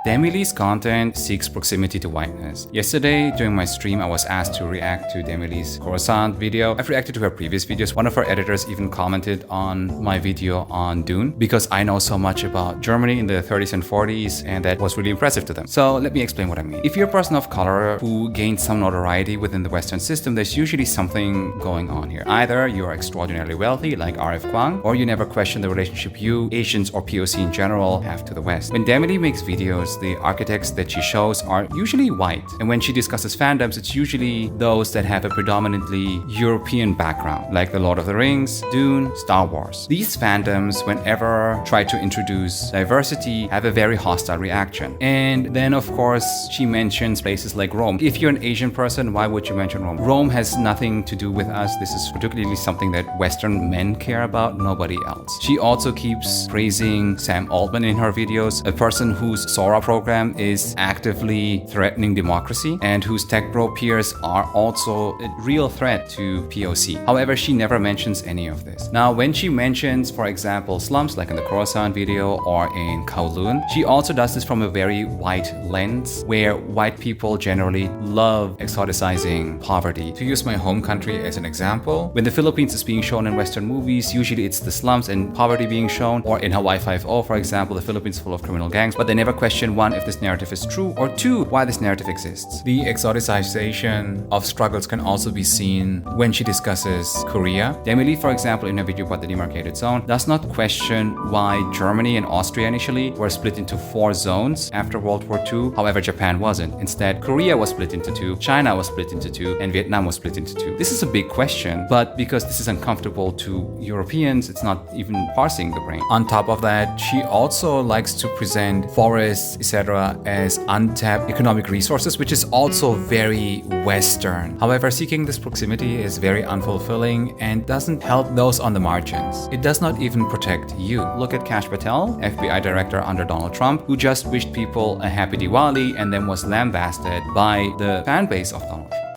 Dami Lee's content seeks proximity to whiteness. Yesterday, during my stream, I was asked to react to Dami Lee's Coruscant video. I've reacted to her previous videos. One of her editors even commented on my video on Dune because I know so much about Germany in the 30s and 40s, and that was really impressive to them. So let me explain what I mean. If you're a person of color who gained some notoriety within the Western system, there's usually something going on here. Either you're extraordinarily wealthy, like RF Kuang, or you never question the relationship you, Asians, or POC in general have to the West. When Dami Lee makes videos, the architects that she shows are usually white. And when she discusses fandoms, it's usually those that have a predominantly European background, like The Lord of the Rings, Dune, Star Wars. These fandoms, whenever try to introduce diversity, have a very hostile reaction. And then, of course, she mentions places like Rome. If you're an Asian person, why would you mention Rome? Rome has nothing to do with us. This is particularly something that Western men care about, nobody else. She also keeps praising Sam Altman in her videos, a person whose Sora program is actively threatening democracy and whose tech bro peers are also a real threat to POC. However, she never mentions any of this. Now, when she mentions, for example, slums like in the Coruscant video or in Kowloon, she also does this from a very white lens, where white people generally love exoticizing poverty. To use my home country as an example, when the Philippines is being shown in Western movies, usually it's the slums and poverty being shown, or in Hawaii 5-0, for example, the Philippines is full of criminal gangs, but they never question, one, if this narrative is true, or two, why this narrative exists. The exoticization of struggles can also be seen when she discusses Korea. Dami Lee, for example, in a video about the demarcated zone, does not question why Germany and Austria initially were split into 4 zones after World War II. However, Japan wasn't. Instead, Korea was split into 2, China was split into 2, and Vietnam was split into 2. This is a big question, but because this is uncomfortable to Europeans, it's not even parsing the brain. On top of that, she also likes to present forests, etc. as untapped economic resources, which is also very Western. However, seeking this proximity is very unfulfilling and doesn't help those on the margins. It does not even protect you. Look at Kash Patel, FBI director under Donald Trump, who just wished people a happy Diwali and then was lambasted by the fan base of Donald Trump.